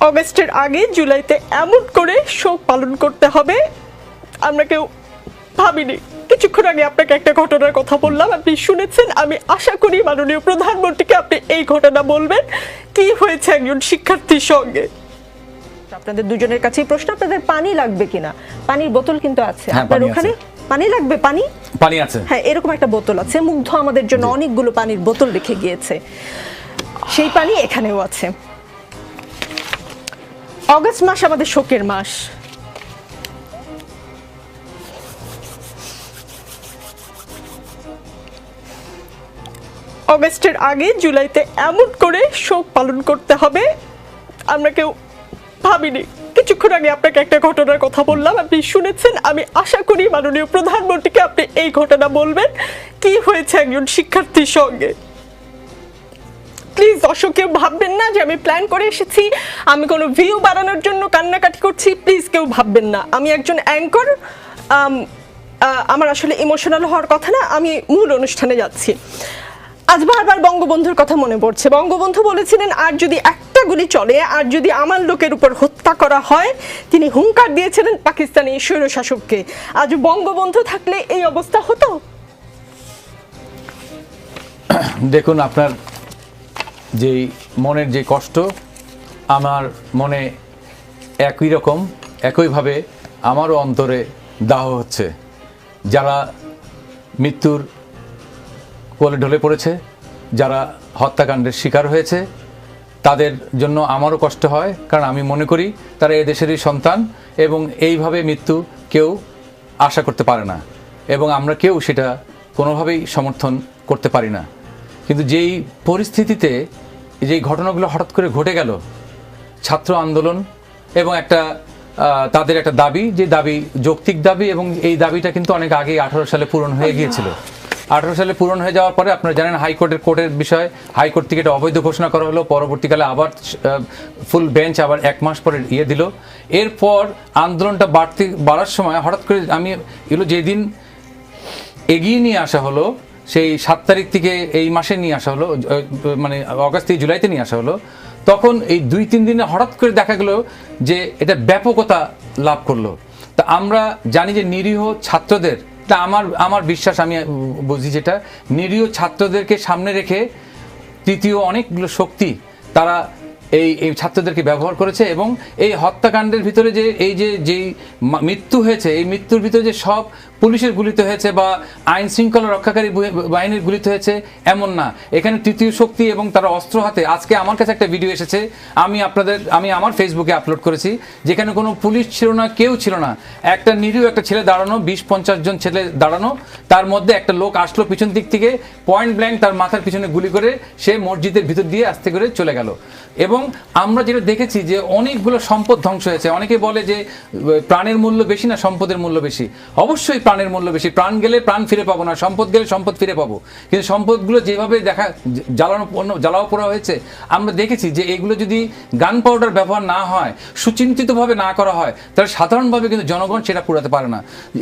অগস্টের আগে জুলাইতে এমন করে শোক পালন করতে হবে আমরা কেউ ভাবিনি। কিছুক্ষণ আগে আপনাকে একটা ঘটনার কথা বললাম, আপনি শুনেছেন। আমি আশা করি মাননীয় প্রধানমন্ত্রীকে আপনি এই ঘটনা বলবেন, কি হয়েছে একজন শিক্ষার্থীর সঙ্গে। আপনাদের দুজনের কাছেই প্রশ্ন, আপনাদের পানি লাগবে কিনা? পানির বোতল কিন্তু আছে আপনার ওখানে? পানি লাগবে? পানি আছে, হ্যাঁ, এরকম একটা বোতল আছে। মুগ্ধ আমাদের জন্য অনেকগুলো পানির বোতল রেখে গিয়েছে, সেই পানি এখানেও আছে। অগস্ট মাস আমাদের শোকের মাস। অগস্টের আগে জুলাইতে এমন করে শোক পালন করতে হবে আমরা কেউ ভাবিনি। কিছুক্ষণ আগে আপনাকে একটা ঘটনার কথা বললাম, আপনি শুনেছেন। আমি আশা করি মাননীয় প্রধানমন্ত্রীকে আপনি এই ঘটনা বলবেন, কি হয়েছে একজন শিক্ষার্থীর সঙ্গে। প্লিজ দর্শক কেউ ভাববেন না যে আমি প্ল্যান করে এসেছি, আমি কোনো ভিউ বাড়ানোর জন্য কান্নাকাটি করছি। প্লিজ কেউ ভাববেন না, আমি একজন অ্যাঙ্কর, আমার আসলে ইমোশনাল হওয়ার কথা না। আমি মূল অনুষ্ঠানে যাচ্ছি। আজ বারবার বঙ্গবন্ধুর কথা মনে পড়ছে। বঙ্গবন্ধু বলেছিলেন, আর যদি একটা গুলি চলে, আর যদি আমার লোকের উপর হত্যা করা হয়, তিনি হুঙ্কার দিয়েছিলেন পাকিস্তানি স্বৈরশাসককে। আজ বঙ্গবন্ধু থাকলে এই অবস্থা হতো? দেখুন, আপনার যেই মনের যে কষ্ট আমার মনে একই রকম, একইভাবে আমারও অন্তরে দাহ হচ্ছে। যারা মৃত্যুর কোলে ঢলে পড়েছে, যারা হত্যাকাণ্ডের শিকার হয়েছে, তাদের জন্য আমারও কষ্ট হয়। কারণ আমি মনে করি তারা এ দেশেরই সন্তান এবং এইভাবে মৃত্যু কেউ আশা করতে পারে না এবং আমরা কেউ সেটা কোনোভাবেই সমর্থন করতে পারি না। কিন্তু যেই পরিস্থিতিতে যেই ঘটনাগুলো হঠাৎ করে ঘটে গেল, ছাত্র আন্দোলন এবং তাদের একটা দাবি, যে দাবি যৌক্তিক দাবি, এবং এই দাবিটা কিন্তু অনেক আগে 18 সালে পূরণ হয়ে গিয়েছিল। 18 সালে পূরণ হয়ে যাওয়ার পরে আপনারা জানেন কোর্টের বিষয়, হাইকোর্ট থেকে এটা অবৈধ ঘোষণা করা হলো। পরবর্তীকালে আবার ফুল বেঞ্চ আবার 1 মাস পরে দিল। এরপর আন্দোলনটা বাড়ার সময় হঠাৎ করে এগুলো যেদিন এগিয়ে নিয়ে আসা হলো, সেই 7 তারিখ থেকে এই মাসে নিয়ে আসা হলো, মানে অগাস্ট থেকে জুলাইতে নিয়ে আসা হলো, তখন এই 2-3 দিনে হঠাৎ করে দেখা গেল যে এটা ব্যাপকতা লাভ করলো। তা আমরা জানি যে নিরীহ ছাত্রদের, তা আমার বিশ্বাস, আমি বুঝি যেটা, নিরীহ ছাত্রদেরকে সামনে রেখে তৃতীয় অনেকগুলো শক্তি তারা এই ছাত্রদেরকে ব্যবহার করেছে এবং এই হত্যাকাণ্ডের ভিতরে যেই মৃত্যু হয়েছে, এই মৃত্যুর ভিতরে যে সব পুলিশের গুলিতে হয়েছে বা আইন শৃঙ্খলা রক্ষাকারী বাহিনীর গুলিতে হয়েছে এমন না। এখানে তৃতীয় শক্তি এবং তারা অস্ত্র হাতে। আজকে আমার কাছে একটা ভিডিও এসেছে, আমি আমার ফেসবুকে আপলোড করেছি, যেখানে কোনো পুলিশ ছিল না, কেউ ছিল না, একটা নিরীহ একটা ছেলে দাঁড়ানো, 20-50 জন ছেলে দাঁড়ানো, তার মধ্যে একটা লোক আসলো পিছন দিক থেকে, পয়েন্ট ব্ল্যাঙ্ক তার মাথার পিছনে গুলি করে সে মসজিদের ভিতর দিয়ে আস্তে করে চলে গেল। এবং আমরা যেটা দেখেছি যে অনেকগুলো সম্পদ ধ্বংস হয়েছে। অনেকে বলে যে প্রাণের মূল্য বেশি না সম্পদের মূল্য বেশি। অবশ্যই প্রাণের মূল্য বেশি। প্রাণ গেলে প্রাণ ফিরে পাবো না, সম্পদ গেলে সম্পদ ফিরে পাবো। কিন্তু সম্পদগুলো যেভাবে জ্বালাও পোড়া হয়েছে, আমরা দেখেছি যে এগুলো যদি গান পাউডার ব্যবহার না হয়, সুচিন্তিতভাবে না করা হয়, তাহলে সাধারণভাবে কিন্তু জনগণ সেটা পুরাতে পারে না।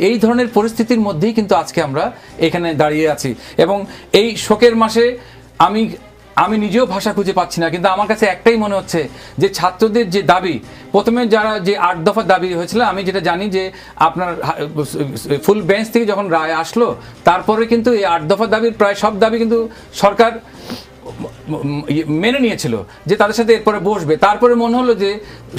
এই ধরনের পরিস্থিতির মধ্যেই কিন্তু আজকে আমরা এখানে দাঁড়িয়ে আছি। এবং এই শোকের মাসে আমি নিজেও ভাষা খুঁজে পাচ্ছি না। কিন্তু আমার কাছে একটাই মনে হচ্ছে যে ছাত্রদের যে দাবি, প্রথমে যারা যে 8 দফা দাবি হয়েছিল, আমি যেটা জানি যে আপনার ফুল বেঞ্চ থেকে যখন রায় আসলো, তারপরে কিন্তু এই 8 দফা দাবির প্রায় সব দাবি কিন্তু সরকার মেনে নিয়েছিল যে তাদের সাথে এরপরে বসবে। তারপরে মনে হলো যে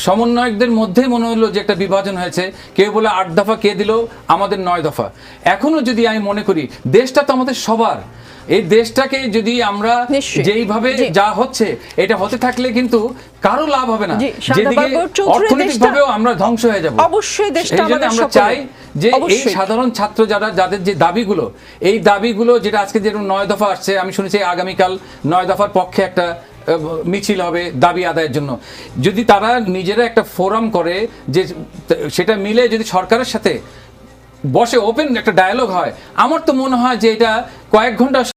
সমন্বয়কদের মধ্যে মনে হলো যে একটা বিভাজন হয়েছে। কেউ বলে 8 দফা, কে দিল আমাদের 9 দফা। এখনো যদি আমি মনে করি দেশটা তো আমাদের সবার, এই দেশটাকে যদি আমরা যেইভাবে যা হচ্ছে এটা হতে থাকলে কিন্তু কারো লাভ হবে না, যেদিকে অর্থনৈতিকভাবেও আমরা ধ্বংস হয়ে যাব। অবশ্যই দেশটা আমাদের আমরা চাই যে এই সাধারণ ছাত্র যাদের যে দাবিগুলো, এই দাবিগুলো যেটা আজকে যেরকম 9 দফা আসছে, আমি শুনেছি আগামীকাল 9 দফার পক্ষে একটা মিছিল হবে দাবি আদায়ের জন্য। যদি তারা নিজেরা একটা ফোরাম করে, যে সেটা মিলে যদি সরকারের সাথে বসে ওপেন একটা ডায়ালগ হয়, আমার তো মনে হয় যে এটা কয়েক ঘন্টা